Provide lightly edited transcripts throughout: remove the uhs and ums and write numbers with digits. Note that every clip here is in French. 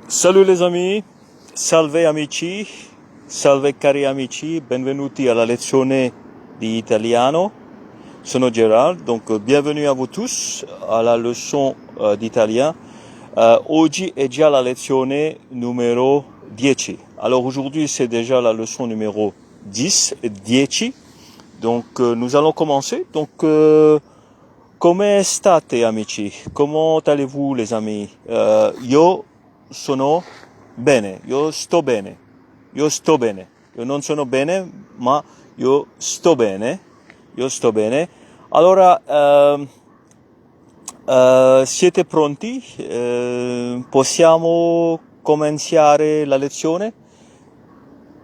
Salut les amis, salve amici, salve cari amici, benvenuti alla lezione di italiano. Sono Gerard, donc bienvenue à vous tous à la leçon d'italien. Oggi è già la lezione numero 10. Alors aujourd'hui c'est déjà la leçon numéro 10. Donc nous allons commencer. Donc come state amici? Comment allez-vous les amis? Io sono bene, io sto bene, io non sono bene, ma io sto bene, Allora, siete pronti? Possiamo cominciare la lezione?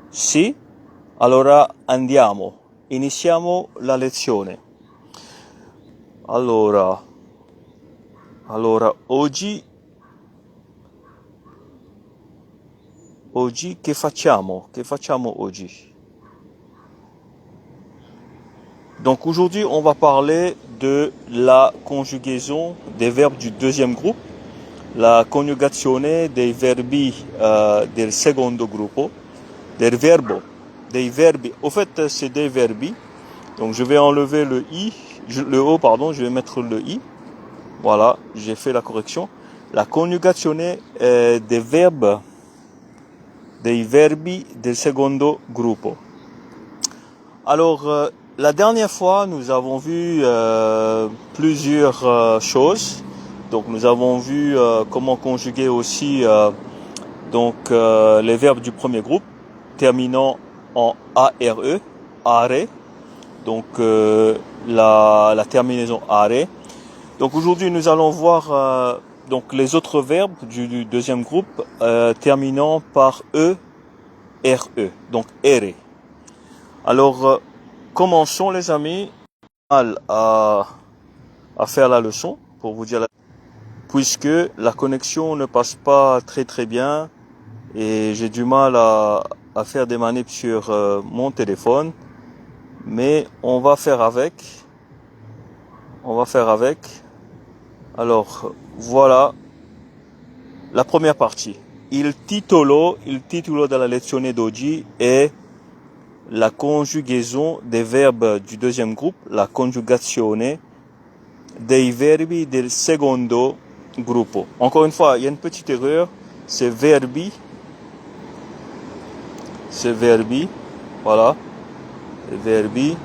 Sì? Allora andiamo, iniziamo la lezione. Allora, oggi che facciamo? Che facciamo oggi? Donc aujourd'hui, on va parler de la conjugaison des verbes du deuxième groupe, la coniugazione dei verbi del secondo gruppo, del verbo, dei verbi. Au fait, c'est des verbi. Donc je vais enlever le O, pardon, je vais mettre le I. Voilà, j'ai fait la correction. La coniugazione dei verbi del secondo gruppo. Alors, la dernière fois, nous avons vu plusieurs choses. Donc, nous avons vu comment conjuguer aussi les verbes du premier groupe, terminant en ARE, are. Donc, la terminaison are. Donc, aujourd'hui, nous allons voir donc les autres verbes du deuxième groupe terminant par RE, donc ere. Alors, commençons les amis à faire la leçon, pour vous dire puisque la connexion ne passe pas très bien et j'ai du mal à faire des manips sur mon téléphone, mais on va faire avec. Alors, voilà la première partie. Il titolo della lezione d'oggi è la conjugaison des verbes du deuxième groupe, la conjugazione dei verbi del secondo gruppo. Encore une fois, il y a une petite erreur, c'est verbi, voilà, verbi.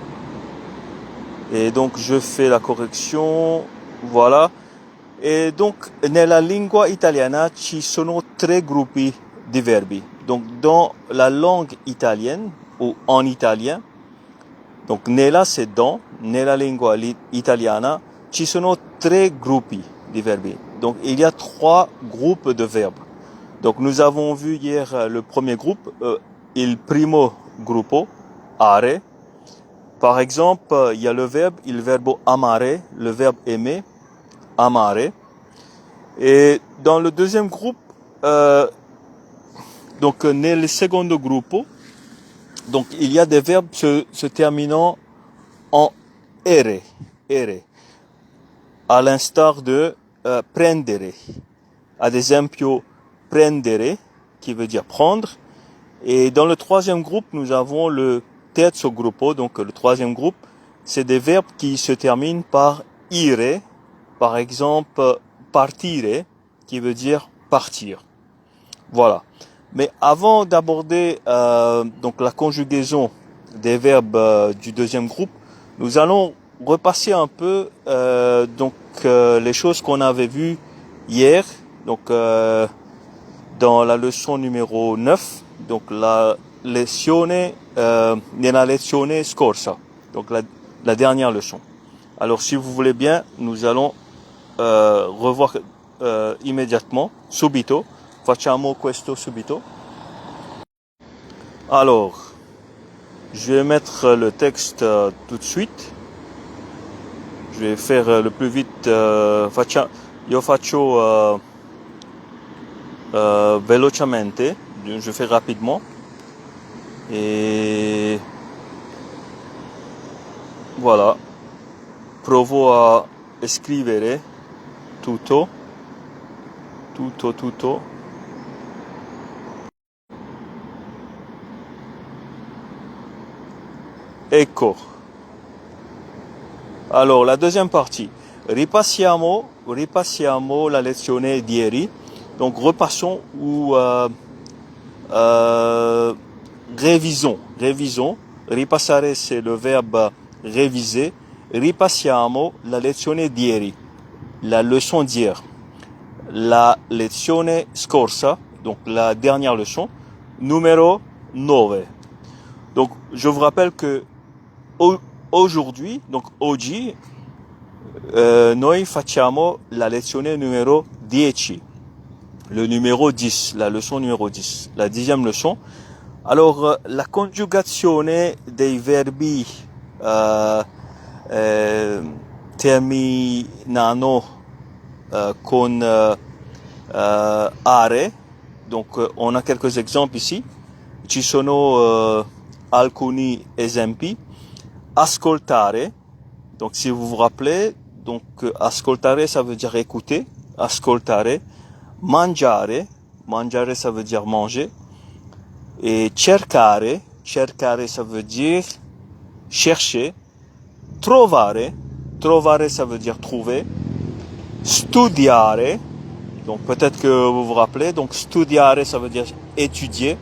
Et donc je fais la correction, voilà. Et donc nella lingua italiana ci sono tre gruppi di verbi. Donc dans la langue italienne ou en italien, donc nella c'est dans, nella lingua italiana ci sono tre gruppi di verbi. Donc il y a trois groupes de verbes. Donc nous avons vu hier le premier groupe, il primo gruppo, are. Par exemple, il y a le verbe, il verbo amare, le verbe aimer, amare. Et dans le deuxième groupe, donc nel secondo gruppo, donc il y a des verbes se terminant en ere, à l'instar de prendere. Ad esempio, prendere, qui veut dire prendre. Et dans le troisième groupe, nous avons le terzo gruppo, donc le troisième groupe, c'est des verbes qui se terminent par ire, par exemple partire, qui veut dire partir. Voilà. Mais avant d'aborder donc la conjugaison des verbes du deuxième groupe, nous allons repasser un peu les choses qu'on avait vues hier, donc dans la leçon numéro 9, donc la lezione nella lezione scorsa, donc la dernière leçon. Alors si vous voulez bien, nous allons revoir immédiatement, subito. Facciamo questo subito. Alors, je vais mettre le texte tout de suite. Je vais faire le plus vite. Io faccio velocemente. Je fais rapidement. Et voilà. Provo a scrivere tutto. Ecco. Alors, la deuxième partie. Ripassiamo la lezione di ieri. Donc, repassons ou révisons. Ripassare, c'est le verbe réviser. Ripassiamo la lezione di ieri. La leçon d'hier. La lezione scorsa, donc la dernière leçon, numero 9. Donc, je vous rappelle que aujourd'hui, donc oggi, noi facciamo la lezione numero 10. Le numéro 10, la leçon numéro 10, la 10e leçon. Alors, la conjugazione dei verbi terminano con are. Donc, on a quelques exemples ici. Ci sono alcuni esempi. Ascoltare. Donc, si vous vous rappelez, donc ascoltare, ça veut dire écouter. Ascoltare. Mangiare. Mangiare, ça veut dire manger. Et cercare. Cercare, ça veut dire chercher. Trovare. Trovare, ça veut dire trouver. Studiare. Donc peut-être que vous vous rappelez. Donc studiare, ça veut dire étudier.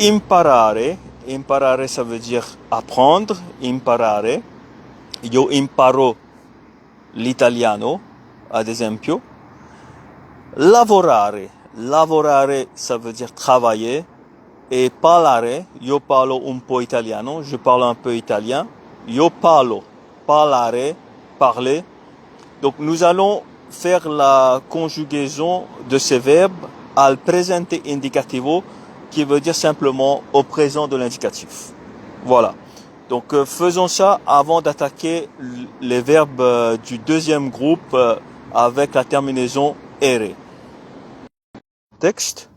Imparare. Imparare, ça veut dire apprendre. Imparare. Io imparo l'italiano, ad esempio. Lavorare. Lavorare, ça veut dire travailler. Et parlare, io parlo un po' italiano, je parle un peu italien. Io parlo, parlare, parler. Donc nous allons faire la conjugaison de ces verbes al presente indicativo, qui veut dire simplement au présent de l'indicatif. Voilà. Donc faisons ça avant d'attaquer les verbes du deuxième groupe avec la terminaison ere. Texte.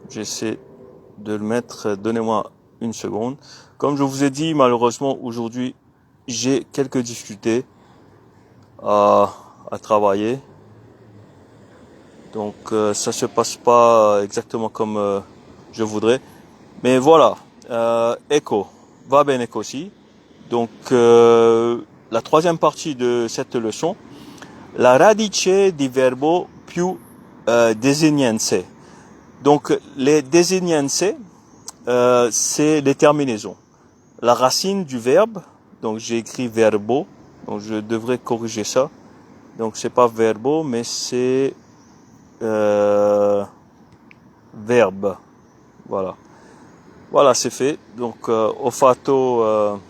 J'essaie de le mettre, donnez-moi une seconde. Comme je vous ai dit, malheureusement, aujourd'hui, j'ai quelques difficultés à travailler. Donc, ça se passe pas exactement comme je voudrais. Mais voilà, ecco, va bene così. Donc, la troisième partie de cette leçon, la radice di verbo più designienze. Donc, les designienze, c'est les terminaisons. La racine du verbe, donc j'ai écrit verbo, donc je devrais corriger ça. Donc, c'est pas verbo, mais c'est verbe. Voilà. Voilà, c'est fait. Donc, ho fatto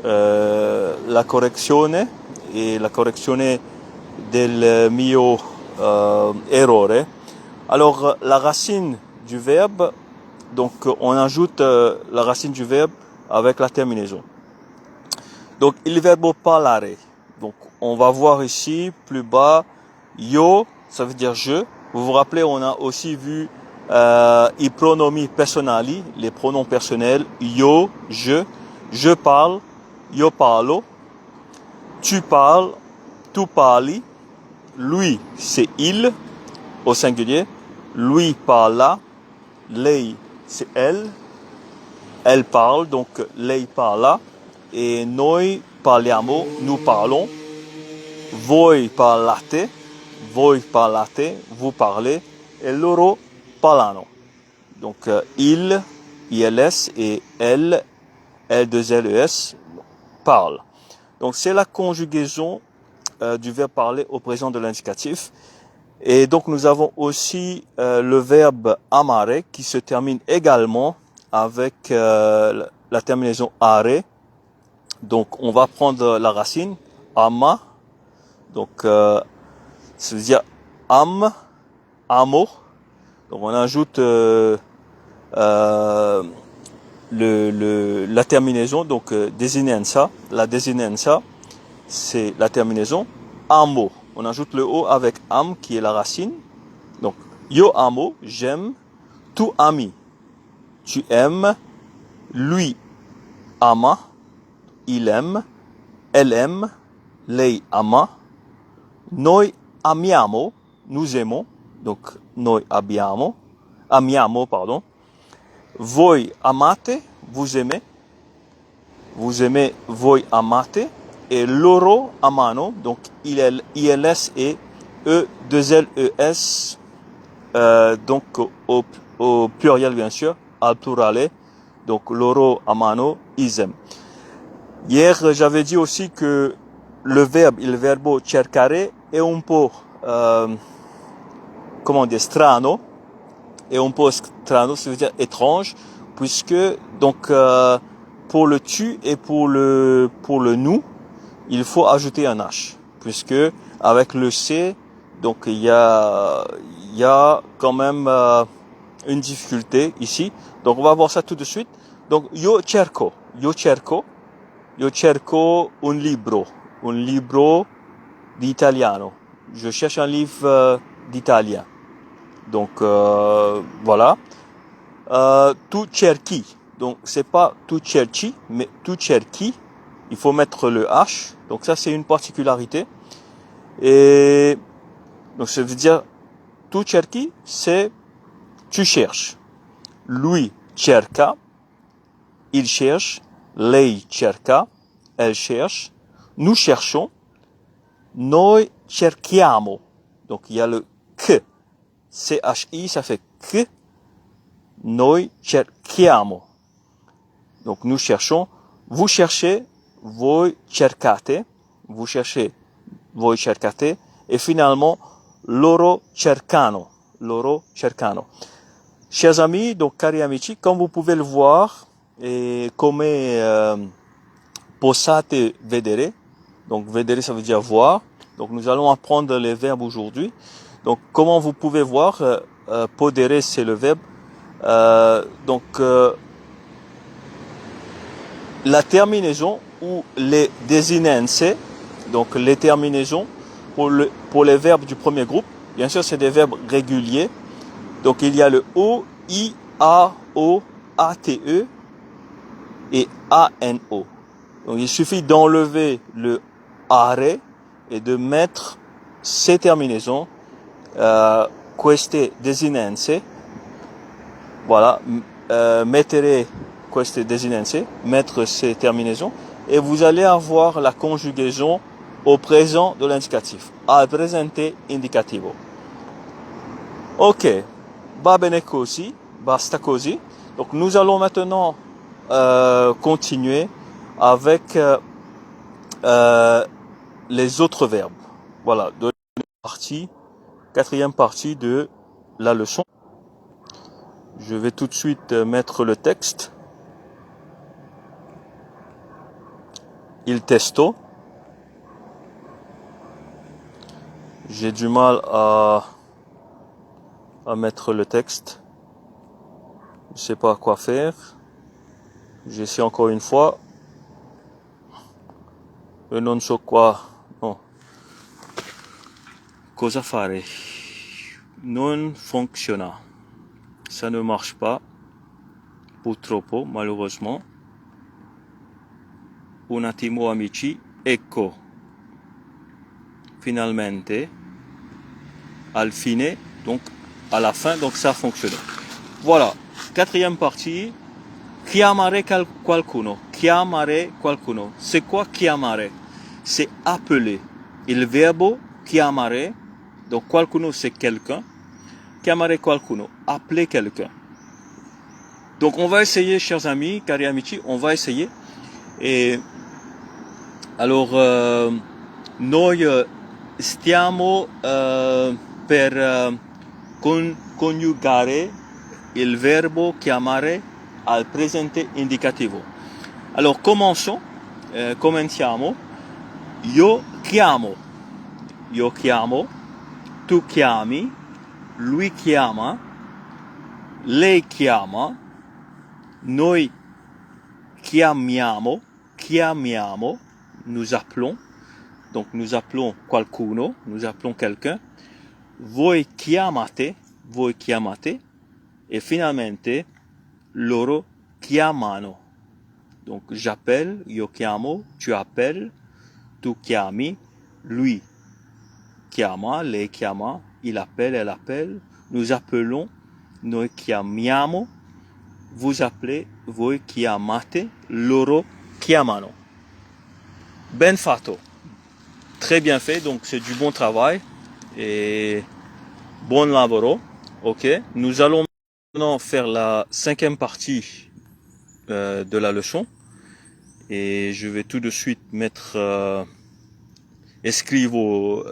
la correzione e la correzione del mio errore. Alors, la racine du verbe, donc on ajoute la racine du verbe avec la terminaison. Donc, il verbo parlare. Donc, on va voir ici, plus bas, io, ça veut dire je. Vous vous rappelez, on a aussi vu i pronomi personali, les pronoms personnels, io, je parle, io parlo, tu parles, tu parli, lui, c'est il, au singulier, lui parla, lei, c'est elle parle, donc lei parla, et noi parliamo, nous parlons, voi parlate, vous parlez, et loro parlano. Donc il, ILS, et elle, L2LES, parle. Donc c'est la conjugaison du verbe parler au présent de l'indicatif. Et donc nous avons aussi le verbe amare qui se termine également avec la terminaison are. Donc on va prendre la racine ama. Donc ça veut dire am, amo. Donc on ajoute la terminaison, donc desinenza. La desinenza, c'est la terminaison. Amo. On ajoute le O avec am qui est la racine. Donc, io amo, j'aime. Tu ami, tu aimes. Lui ama, il aime. Elle aime. Lei ama. Noi amiamo, nous aimons. Donc, noi amiamo, pardon. Voi amate, vous aimez. Vous aimez, voi amate. Et loro amano, donc ILS et E2LES, donc au pluriel bien sûr, al plurale, donc loro amano, ils aiment. Hier, j'avais dit aussi que le verbe, il verbo cercare est un po', comment dire, strano, et un po' strano, ça veut dire étrange, puisque donc pour le tu et pour le nous, il faut ajouter un H, puisque avec le C, donc il y a quand même une difficulté ici. Donc on va voir ça tout de suite. Donc io cerco un libro di italiano. Je cherche un livre d'italien. Donc voilà. Tu cerchi. Donc c'est pas tu cerchi, mais tu cerchi. Il faut mettre le H. Donc ça c'est une particularité. Et donc ça veut dire tu cerchi, c'est tu cherches. Lui cerca, il cherche. Lei cerca, elle cherche. Nous cherchons. Noi cerchiamo. Donc il y a le que. CHI, ça fait que. Noi cerchiamo. Donc nous cherchons. Vous cherchez. Voi cercate. Vous cherchez. Voi cercate. Et finalement, loro cercano. Loro cercano. Chers amis, donc cari amici, comme vous pouvez le voir, et come posate vedere. Donc vedere, ça veut dire voir. Donc nous allons apprendre les verbes aujourd'hui. Donc comment vous pouvez voir, podere c'est le verbe. Donc la terminaison ou les desinences, donc les terminaisons pour les verbes du premier groupe. Bien sûr, c'est des verbes réguliers. Donc il y a le O, I, A, O, A, T, E et A, N, O. Donc il suffit d'enlever le are et de mettre ces terminaisons, queste desinenze. Voilà, mettere queste desinenze, mettre ces terminaisons, et vous allez avoir la conjugaison au présent de l'indicatif, al presente indicativo. Ok, va bene così, basta così. Donc nous allons maintenant continuer avec les autres verbes. Voilà, de quatrième partie de la leçon. Je vais tout de suite mettre le texte. Il testo. J'ai du mal à mettre le texte. Je ne sais pas quoi faire. J'essaie encore une fois. E non so quoi. Non. Cosa fare? Non funziona. Ça ne marche pas. Purtroppo, malheureusement. Un attimo amici. Ecco. Finalmente. Al fine. Donc, à la fin. Donc, ça a fonctionné. Voilà. Quatrième partie. Chiamare qualcuno. Chiamare qualcuno. C'est quoi chiamare? C'est appeler. Il verbo chiamare. Donc, qualcuno, c'est quelqu'un. Chiamare qualcuno. Appeler quelqu'un. Donc, on va essayer, chers amis, cari amici, on va essayer. Et alors, noi stiamo per coniugare il verbo chiamare al presente indicativo. Alors, commençons. Commenciamo. Io chiamo. Io chiamo. Tu chiami. Lui chiama. Lei chiama. Noi chiamiamo. Chiamiamo. Nous appelons. Donc, nous appelons qualcuno. Nous appelons quelqu'un. Voi chiamate. Voi chiamate. Et finalmente, loro chiamano. Donc, j'appelle, io chiamo, tu appelles, tu chiami, lui chiama, lei chiama, il appelle, elle appelle, nous appelons, noi chiamiamo, vous appelez, voi chiamate, loro chiamano. Ben fatto. Très bien fait, donc c'est du bon travail et bon lavoro. Ok, nous allons maintenant faire la 5e partie de la leçon et je vais tout de suite mettre scrivo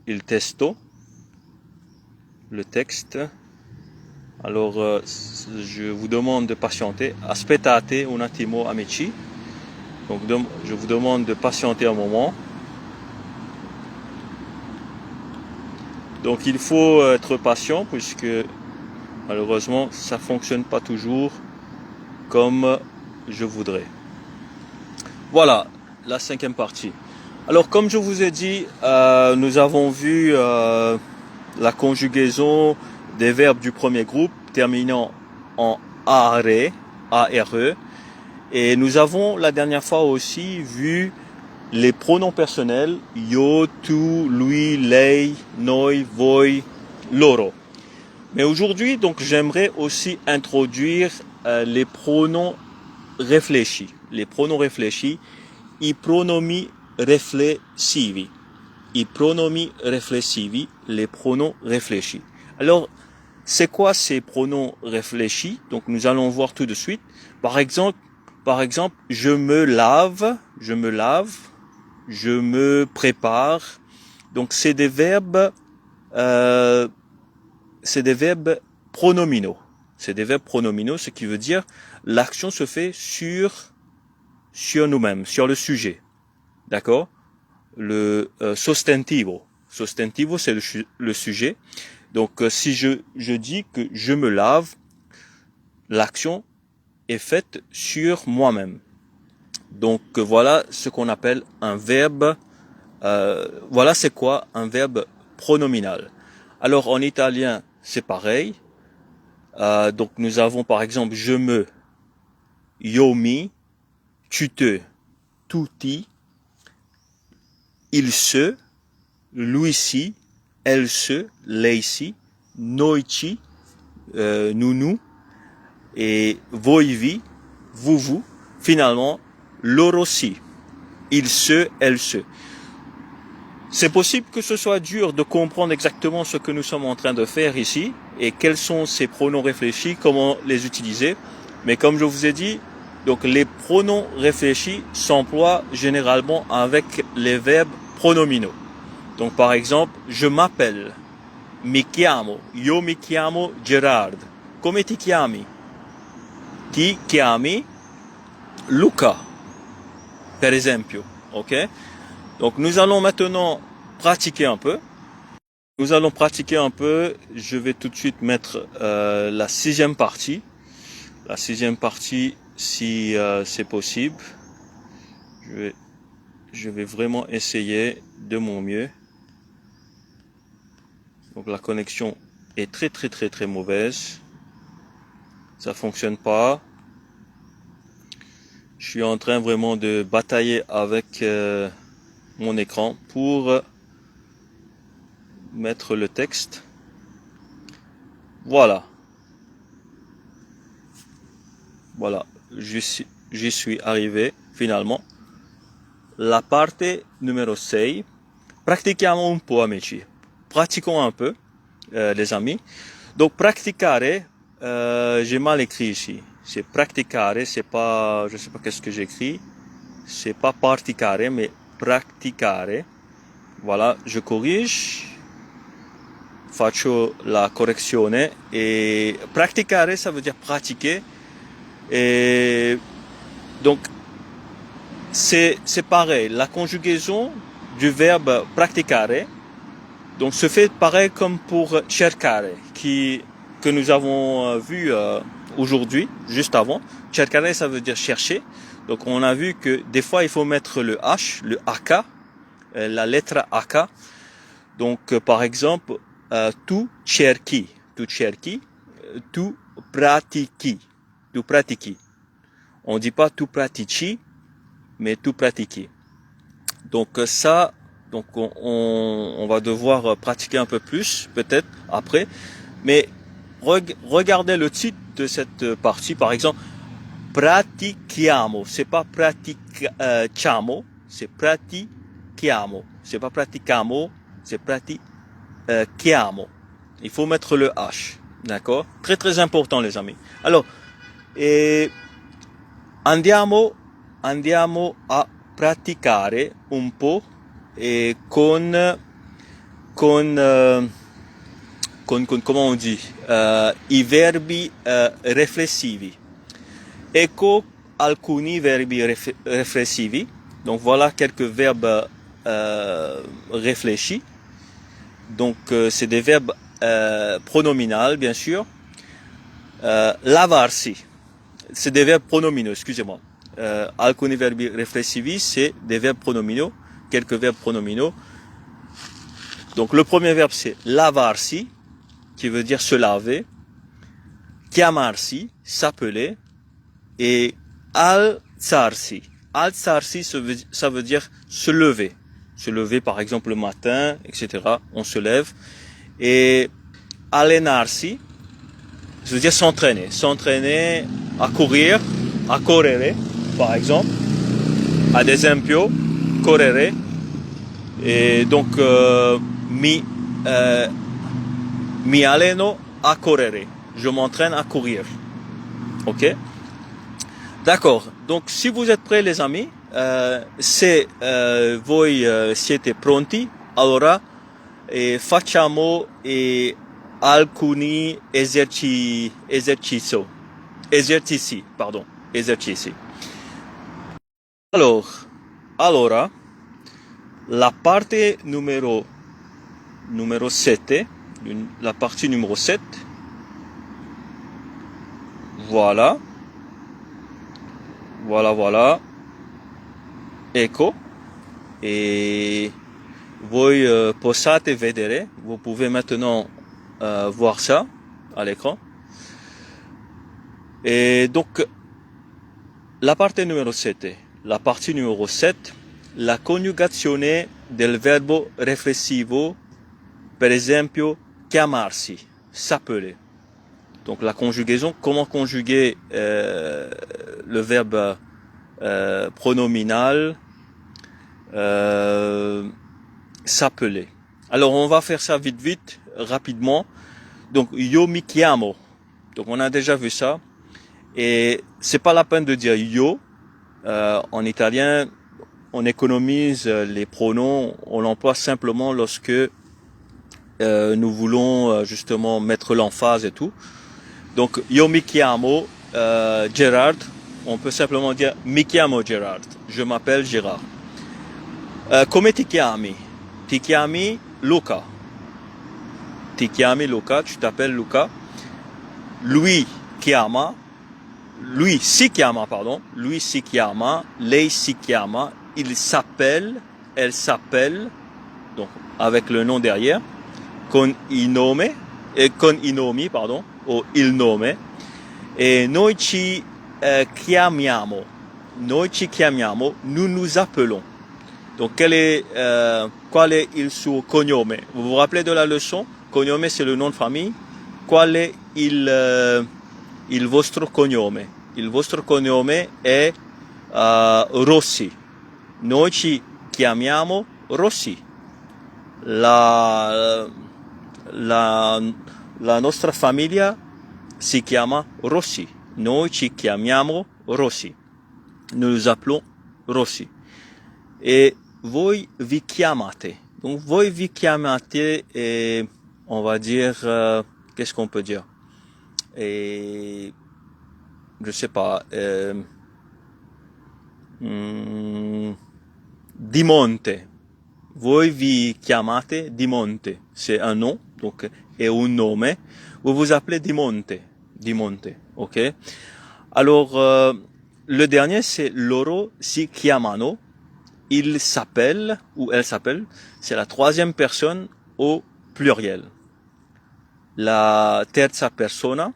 il testo, le texte. Alors je vous demande de patienter. Aspettate un attimo amici. Donc je vous demande de patienter un moment. Donc il faut être patient puisque malheureusement ça fonctionne pas toujours comme je voudrais. Voilà la 5e partie. Alors comme je vous ai dit, nous avons vu la conjugaison des verbes du premier groupe terminant en are, are, et nous avons la dernière fois aussi vu les pronoms personnels io, tu, lui, lei, noi, voi, loro. Mais aujourd'hui, donc, j'aimerais aussi introduire les pronoms réfléchis. Les pronoms réfléchis, i pronomi riflessivi. I pronomi riflessivi, les pronoms réfléchis. Alors, c'est quoi ces pronoms réfléchis? Donc, nous allons voir tout de suite. Par exemple, je me lave, je me prépare. Donc, c'est des verbes pronominaux. C'est des verbes pronominaux, ce qui veut dire l'action se fait sur nous-mêmes, sur le sujet. D'accord? Le sostantivo. Sostantivo, c'est le sujet. Donc, si je dis que je me lave, l'action est faite sur moi-même. Donc, voilà ce qu'on appelle un verbe. Voilà c'est quoi un verbe pronominal. Alors, en italien, c'est pareil. Donc, nous avons par exemple je me, io mi, tu te, tutti, il se, lui si, elle se, lei si, noi ci, nous, et voi vi, vous, finalement, loro si, il se, elle se. C'est possible que ce soit dur de comprendre exactement ce que nous sommes en train de faire ici et quels sont ces pronoms réfléchis, comment les utiliser. Mais comme je vous ai dit, donc les pronoms réfléchis s'emploient généralement avec les verbes pronominaux. Donc par exemple, je m'appelle, mi chiamo, io mi chiamo Gerard. Come ti chiami? Ti chiami Luca, per esempio. Ok? Donc nous allons maintenant pratiquer un peu. Je vais tout de suite mettre la 6e partie. La 6e partie, si c'est possible. Je vais vraiment essayer de mon mieux. Donc la connexion est très mauvaise. Ça fonctionne pas. Je suis en train vraiment de batailler avec mon écran pour mettre le texte. Voilà, j'y suis arrivé finalement. La parte numéro 6. Pratichiamo un po', amici. Pratiquons un peu, les amis. Donc praticare, j'ai mal écrit ici. C'est praticare, c'est pas, je sais pas qu'est-ce que j'écris. C'est pas particare, mais praticare. Voilà, je corrige. Faccio la correzione. Et praticare, ça veut dire pratiquer. Et donc, c'est pareil. La conjugaison du verbe praticare, donc se fait pareil comme pour cercare, que nous avons vu aujourd'hui, juste avant. Cercare, ça veut dire chercher. Donc, on a vu que des fois, il faut mettre le H, le AK, la lettre AK. Donc, par exemple, tu cerchi, tu pratichi. On dit pas tu pratici, mais tu pratichi. Donc ça, donc on va devoir pratiquer un peu plus, peut-être après. Mais regardez le titre de cette partie, par exemple, pratichiamo. C'est pas praticamo, c'est pratichiamo. C'est pas praticamo, c'est pratichiamo. Il faut mettre le H, d'accord? Très très important les amis. Alors, andiamo a praticare un po' con comment on dit, i verbi riflessivi. Ecco alcuni verbi riflessivi. Donc voilà quelques verbes réfléchis. Donc c'est des verbes pronominaux bien sûr. Lavarsi, c'est des verbes pronominaux, excusez-moi. Alcuni verbi riflessivi, c'est des verbes pronominaux, quelques verbes pronominaux. Donc le premier verbe c'est lavarsi, qui veut dire se laver, chiamarsi, s'appeler, et alzarsi. Alzarsi, ça veut dire se lever. Se lever par exemple le matin, etc. On se lève. Et allenarsi, ça veut dire s'entraîner. S'entraîner à courir, à correre, par exemple. Ad esempio, correre. Et donc, mi alleno a correre. Je m'entraîne à courir. Ok? D'accord. Donc, si vous êtes prêts, les amis, se voi siete pronti, allora facciamo alcuni esercizi. Allora, la parte numero 7, la partie numéro 7, voilà, ecco, et voi possiate vedere, vous pouvez maintenant voir ça à l'écran. Et donc, la partie numéro 7, la coniugazione del verbo riflessivo, per esempio, chiamarsi, s'appeler. Donc la conjugaison, comment conjuguer le verbe pronominal, s'appeler. Alors on va faire ça vite, rapidement. Donc io mi chiamo. Donc on a déjà vu ça. Et c'est pas la peine de dire io. En italien, on économise les pronoms. On l'emploie simplement lorsque nous voulons justement mettre l'emphase et tout. Donc io mi chiamo Gerard. On peut simplement dire mi chiamo Gerard. Je m'appelle Gérard. Come ti chiami? Ti chiami Luca. Ti chiami Luca, tu t'appelles Luca. Lui si chiama, lei si chiama, il s'appelle, elle s'appelle, donc avec le nom derrière, con i nomi, o il nome, et noi ci chiamiamo, nous nous appelons. Donc quel est il suo cognome? Vous vous rappelez de la leçon? Cognome c'est le nom de famille. Qual è il vostro cognome? Il vostro cognome è Rossi. Noi ci chiamiamo Rossi. La nostra famiglia si chiama Rossi. Noi ci chiamiamo Rossi. Nous nous appelons Rossi. Et voi vi chiamate. Donc voi vi chiamate et on va dire qu'est-ce qu'on peut dire? Et je sais pas. Di Monte. Voi vi chiamate Di Monte. C'est un nom, donc et un nome. Vous vous appelez Di Monte. Di Monte, ok? Alors le dernier c'est loro si chiamano. Il s'appelle ou elle s'appelle. C'est la troisième personne au pluriel. La terza persona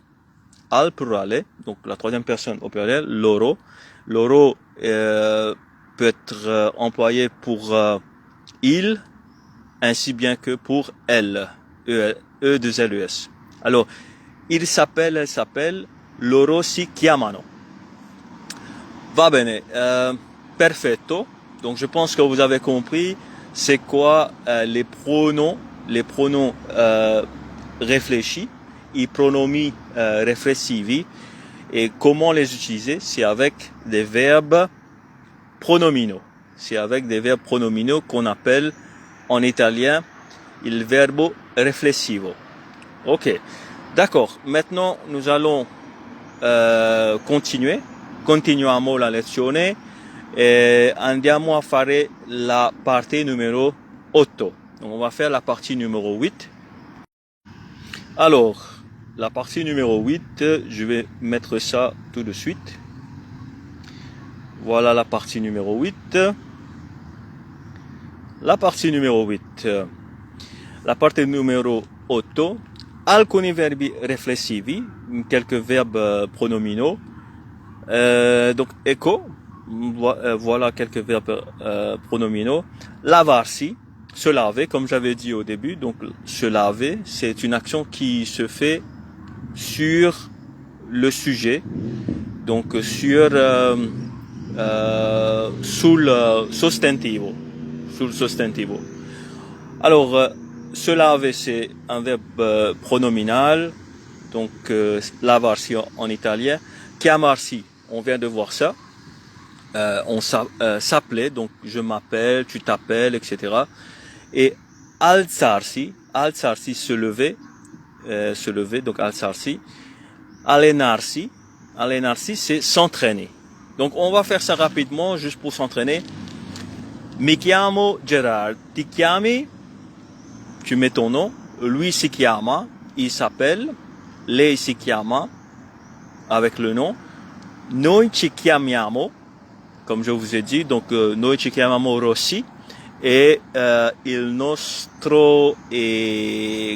al plurale, donc la troisième personne au pluriel, loro. Loro peut être employé pour il, ainsi bien que pour elle, E2LES. Alors, il s'appelle, elle s'appelle, loro si chiamano. Va bene, perfetto. Donc je pense que vous avez compris c'est quoi les pronoms réfléchis, i pronomi réflessivi, et comment les utiliser. C'est avec des verbes pronominaux. C'est avec des verbes pronominaux qu'on appelle en italien il verbo riflessivo. Ok, d'accord. Maintenant nous allons continuiamo la lezione e andiamo a fare la partie numéro 8. Donc on va faire la partie numéro 8. Alors, la partie numéro 8, je vais mettre ça tout de suite. Voilà la partie numéro 8. La partie numéro 8. La partie numéro 8. Alcuni verbi riflessivi, quelques verbes pronominaux. Donc, ecco, voilà quelques verbes pronominaux. Lavarsi, se laver, comme j'avais dit au début. Donc, se laver, c'est une action qui se fait sur le sujet. Donc, sur sul sostantivo. Sul sostantivo. Alors, se laver, c'est un verbe pronominal. Donc, lavarsi en italien. Chiamarsi, on vient de voir ça. On s'appelait, donc je m'appelle, tu t'appelles, etc. Et alzarsi, se lever, donc alzarsi. Allenarsi, c'est s'entraîner. Donc on va faire ça rapidement, juste pour s'entraîner. Mi chiamo Gerard, ti chiami, tu mets ton nom. Lui si chiama, il s'appelle. Lei si chiama, avec le nom. Noi ci chiamiamo, comme je vous ai dit, donc noi ci chiamiamo Rossi, et il nostro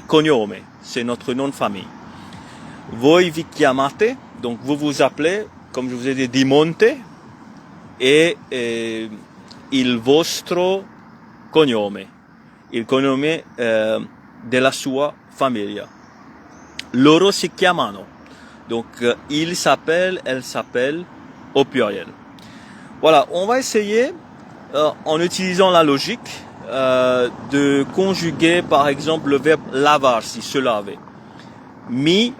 cognome, c'est notre nom de famille. Voi vi chiamate, donc vous vous appelez, comme je vous ai dit, Di Monte, et il vostro cognome, il cognome della sua famiglia. Loro si chiamano, donc il s'appelle, elle s'appelle, au pluriel. Voilà, on va essayer, en utilisant la logique, de conjuguer par exemple le verbe lavarsi, se laver. Mi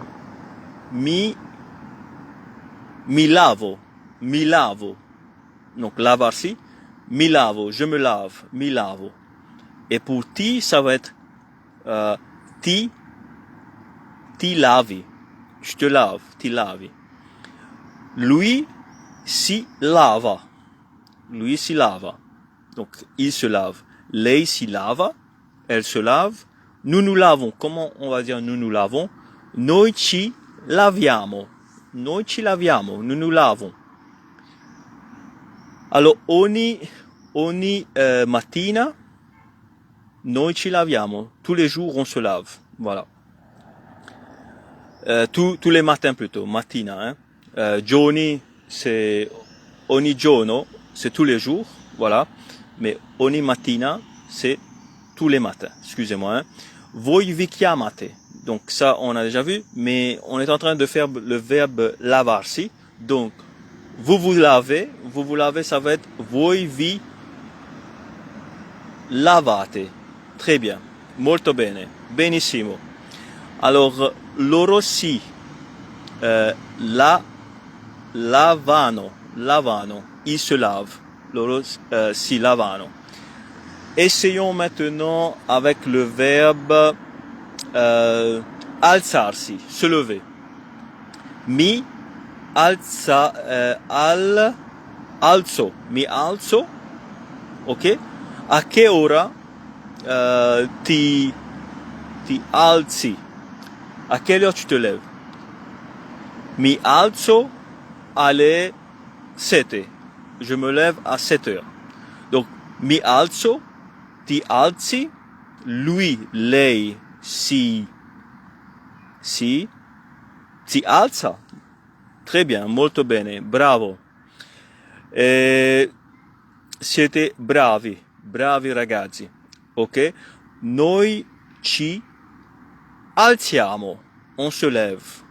lavo. Donc lavarsi, mi lavo, je me lave, mi lavo. Et pour ti, ça va être ti lavi, je te lave, ti lavi. Lui si lava. Donc, il se lave. Lei si lava. Elle se lave. Nous nous lavons. Comment on va dire nous nous lavons? Noi ci laviamo. Nous nous lavons. Alors, ogni mattina, noi ci laviamo. Tous les jours, on se lave. Voilà. Tous les matins plutôt. Mattina, hein. Giorni, c'est ogni giorno, c'est tous les jours, voilà. Mais ogni mattina, c'est tous les matins. Excusez-moi. Hein. Voi vi chiamate. Donc ça, on a déjà vu, mais on est en train de faire le verbe lavarsi. Donc, vous vous lavez, ça va être voi vi lavate. Très bien. Molto bene. Benissimo. Alors, loro si lavano, ils se lavent, loro si lavano. Essayons maintenant avec le verbe alzarsi, se lever. Mi alzo, ok? A che ora ti alzi? À quelle heure tu te lèves? Mi alzo alle 7. Je me lève à 7 heures. Donc, mi alzo, ti alzi, lui, lei, si alza. Très bien, molto bene, bravo. Siete bravi ragazzi, ok? Noi ci alziamo, on se lève.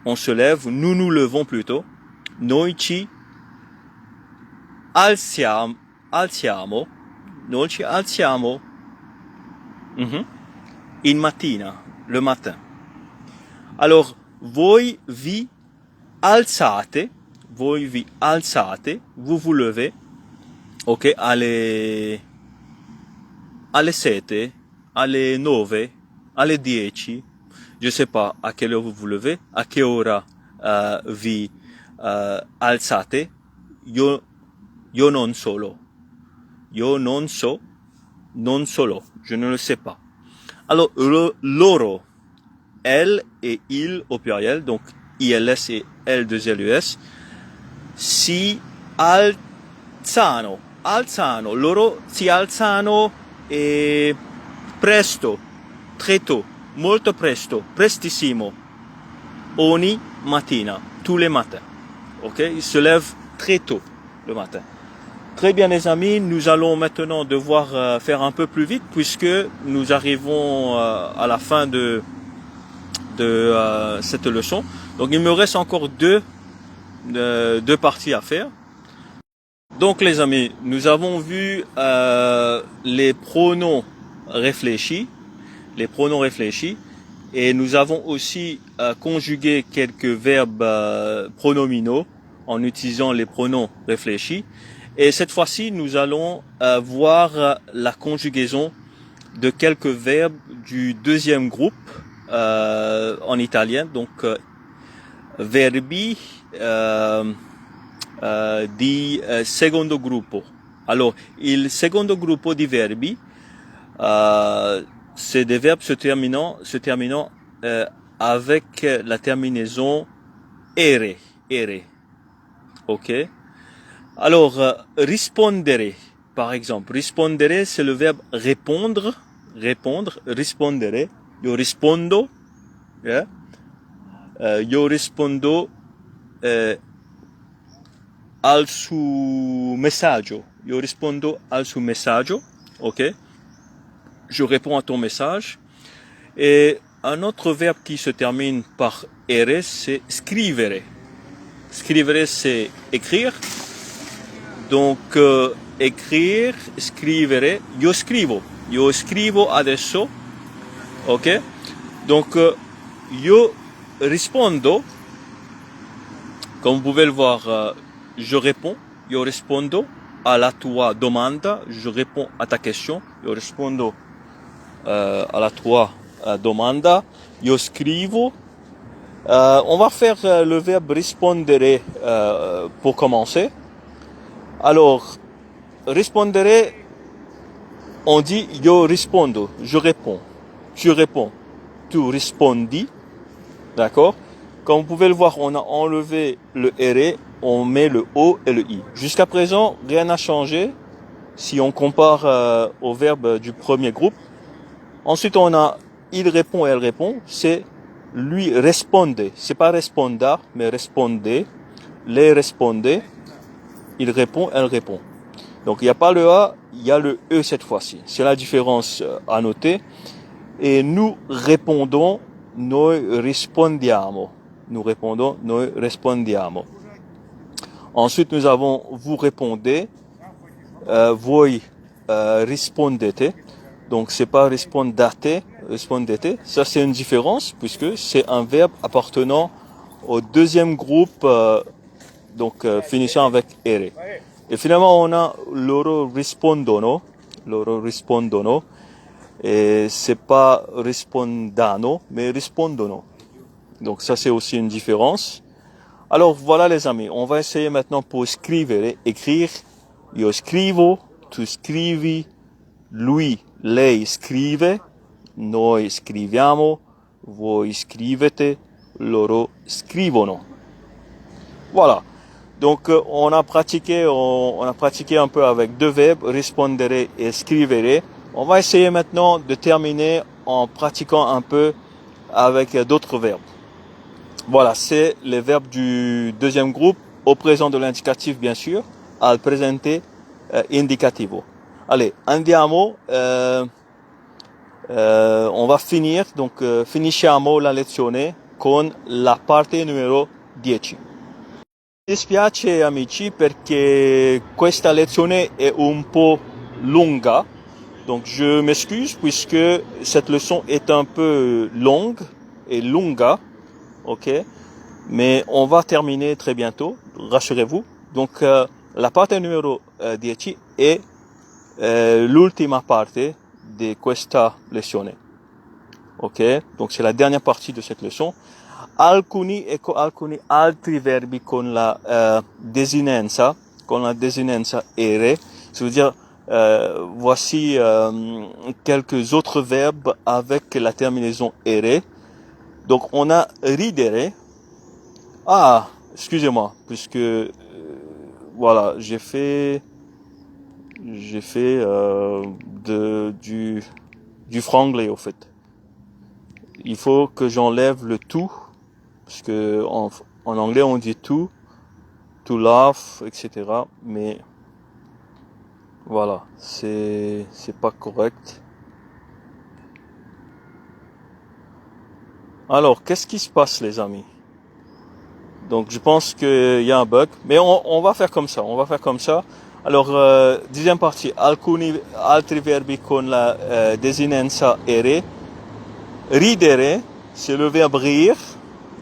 on se lève, nous nous levons plutôt. Noi ci alziamo. Noi ci alziamo. In mattina, le matin. Alors, voi vi alzate, vous vous levez, ok, alle 7, alle 9, alle 10, je sais pas à quelle heure vous vous levez, a che ora vi alzate, io non solo, non solo, je ne le sais pas. Alors, loro, elle et il au pluriel, donc ILS et L2LUS, si alzano, loro si alzano presto, très tôt, molto presto, prestissimo, ogni mattina, tous les matins. Ok, ils se lèvent très tôt le matin. Très bien les amis, nous allons maintenant devoir faire un peu plus vite puisque nous arrivons à la fin de cette leçon. Donc il me reste encore deux parties à faire. Donc les amis, nous avons vu les pronoms réfléchis, et nous avons aussi conjugué quelques verbes pronominaux en utilisant les pronoms réfléchis. Et cette fois-ci, nous allons voir la conjugaison de quelques verbes du deuxième groupe en italien, donc verbi di secondo gruppo. Alors, il secondo gruppo di verbi, c'est des verbes se terminant avec la terminaison ere. Ok. Alors, rispondere, par exemple. Rispondere, c'est le verbe répondre. Rispondere. Io rispondo. Yeah. Io rispondo al suo messaggio. Io rispondo al suo messaggio. Ok. Je réponds à ton message. Et un autre verbe qui se termine par ere, c'est scrivere. Scrivere, c'est écrire. Donc, écrire, scrivere, io scrivo adesso, ok? Donc, io rispondo, comme vous pouvez le voir, je réponds, io rispondo alla tua domanda, je réponds à ta question, io rispondo alla tua domanda, io scrivo. On va faire le verbe rispondere pour commencer. Alors, rispondere, on dit io rispondo, je réponds. Tu réponds, tu rispondi. D'accord? Comme vous pouvez le voir, on a enlevé le ere, on met le o et le i. Jusqu'à présent, rien n'a changé si on compare au verbe du premier groupe. Ensuite, on a il répond et elle répond. C'est lui responde. C'est pas responda, mais responde. Lei responde. Il répond, elle répond. Donc il n'y a pas le A, il y a le E cette fois-ci. C'est la différence à noter. Et nous répondons, noi rispondiamo. Ensuite nous avons vous répondez, voi rispondete. Donc c'est pas rispondate. Ça c'est une différence puisque c'est un verbe appartenant au deuxième groupe. Donc finissant avec ere. Et finalement on a loro rispondono, et c'est pas rispondano mais rispondono. Donc ça c'est aussi une différence. Alors voilà les amis, on va essayer maintenant pour scrivere, écrire. Io scrivo, tu scrivi, lui, lei scrive, noi scriviamo, voi scrivete, loro scrivono. Voilà. Donc on a pratiqué un peu avec deux verbes, rispondere et scrivere. On va essayer maintenant de terminer en pratiquant un peu avec d'autres verbes. Voilà, c'est les verbes du deuxième groupe, au présent de l'indicatif bien sûr, al presente indicativo. Allez, andiamo, on va finir, donc finisciamo la lezione. con la parte numero 10. Mi dispiace amici perché questa lezione è un po' lunga, donc je m'excuse puisque cette leçon est un peu longue et lunga, ok, mais on va terminer très bientôt, rassurez-vous. Donc la parte numero 10 è l'ultima parte di questa lezione, ok, donc c'est la dernière partie de cette leçon. Alcuni altri verbi con la desinenza ere, ça veut dire voici quelques autres verbes avec la terminaison ere. Donc on a ridere. Ah, excusez-moi, puisque voilà, j'ai fait du franglais au fait. Il faut que j'enlève le tout, parce que en anglais on dit to laugh, etc. Mais voilà, c'est pas correct. Alors, qu'est-ce qui se passe, les amis? Donc, je pense qu'il y a un bug, mais on va faire comme ça. Alors, deuxième partie, alcuni altri verbi con la desinenza ere. Ridere, c'est le verbe rire,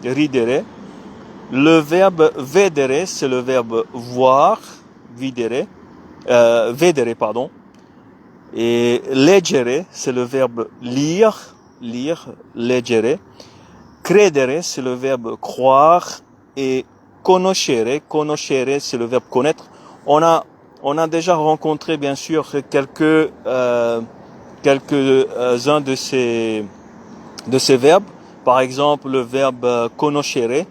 ridere. Le verbe vedere, c'est le verbe voir, vedere, pardon. Et leggere, c'est le verbe lire, leggere. Credere, c'est le verbe croire. Et conoscere, c'est le verbe connaître. On a déjà rencontré, bien sûr, quelques-uns de ces verbes. Par exemple, le verbe conoscere.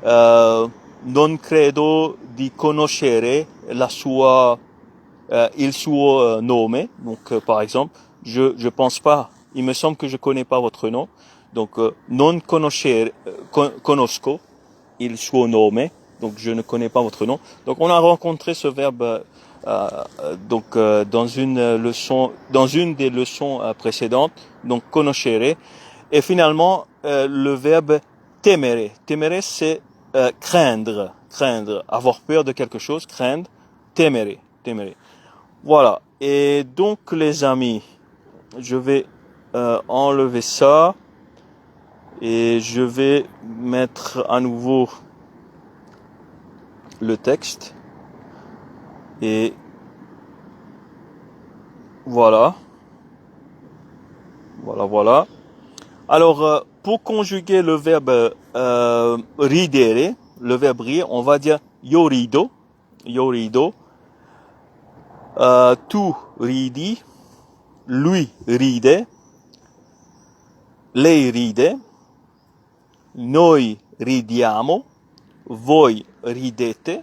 Non credo di conoscere il suo nome. Donc, par exemple, je pense pas, il me semble que je connais pas votre nom. Donc, non conosco il suo nome. Donc, je ne connais pas votre nom. Donc, on a rencontré ce verbe dans une des leçons précédentes. Donc, conoscere. Et finalement, le verbe temere. Temere, c'est craindre, avoir peur de quelque chose, craindre, temere. Voilà. Et donc, les amis, je vais enlever ça et je vais mettre à nouveau le texte. Et voilà. Alors, pour conjuguer le verbe ridere, le verbe rire, on va dire io rido. Tu ridi, lui ride, lei ride, noi ridiamo, voi ridete,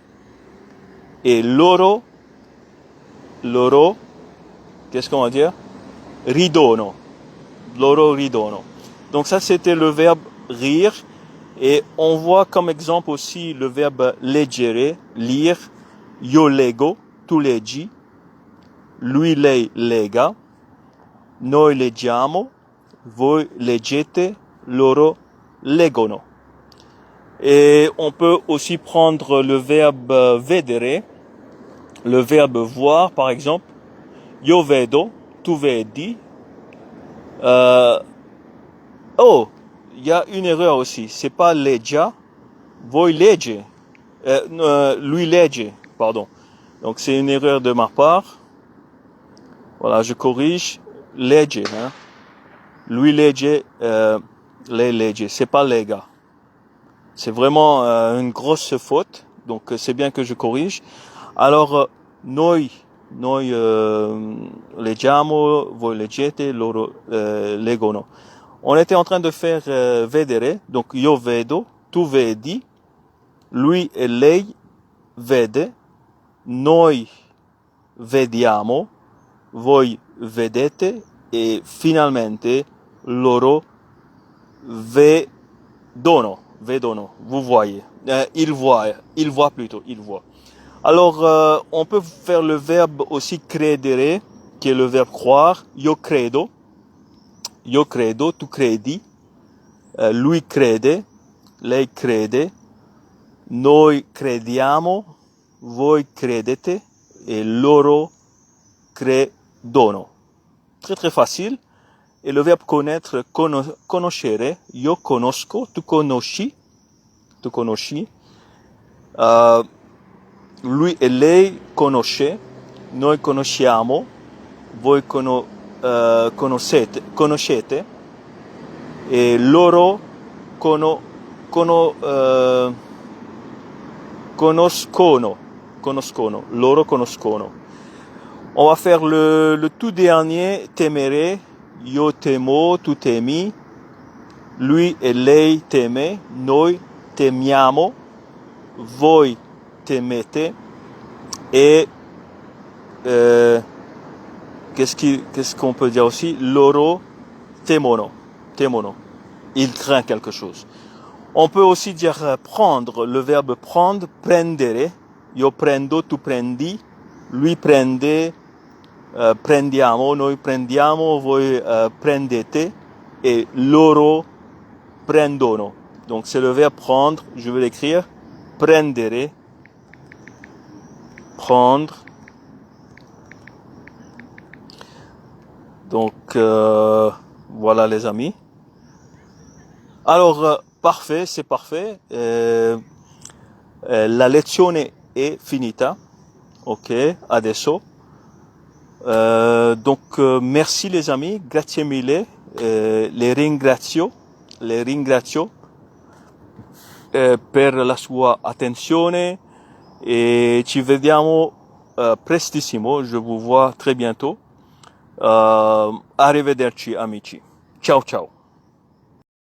et loro, qu'est-ce qu'on va dire? Ridono. Loro ridono. Donc ça, c'était le verbe rire. Et on voit comme exemple aussi le verbe leggere, lire. Io leggo, tu leggi. Lui, lei lega. Noi leggiamo. Voi leggete. Loro leggono. Et on peut aussi prendre le verbe vedere, le verbe voir par exemple. Io vedo, tu vedi. Oh, il y a une erreur aussi. C'est pas leggia, voi legge. Lui legge, pardon. Donc c'est une erreur de ma part. Voilà, je corrige. Legge, hein. Lui legge, lei legge. C'est pas lega. C'est vraiment une grosse faute. Donc c'est bien que je corrige. Alors, noi leggiamo, voi leggete, loro leggono. On était en train de faire vedere, donc io vedo, tu vedi, lui e lei vede, noi vediamo, voi vedete e finalmente loro vedono, vous voyez. Il voit plutôt. Alors, on peut faire le verbe aussi credere, qui est le verbe croire. Io credo, tu credi. lui crede, lei crede, noi crediamo, voi credete et loro credono. Très très facile. Et le verbe connaître, conoscere, io conosco, tu conosci, lui e lei conosce, noi conosciamo, voi conoscete, et loro conoscono, loro conoscono. On va faire le tout dernier, temere, io temo, tu temi, lui e lei teme, noi temiamo, voi temete, et qu'est-ce qu'on peut dire aussi? Loro temono. Il craint quelque chose. On peut aussi dire prendre, le verbe prendre, prendere, io prendo, tu prendi, lui prende, prendiamo, noi prendiamo, voi prendete, et loro prendono. Donc c'est le verbe prendre, je vais l'écrire, prendere, prendre. Donc voilà les amis. Alors parfait, c'est parfait. La lezione è finita. Ok, adesso. Donc merci les amis, grazie mille, les ringrazio per la sua attenzione e ci vediamo prestissimo, je vous vois très bientôt. Arrivederci amici, ciao ciao.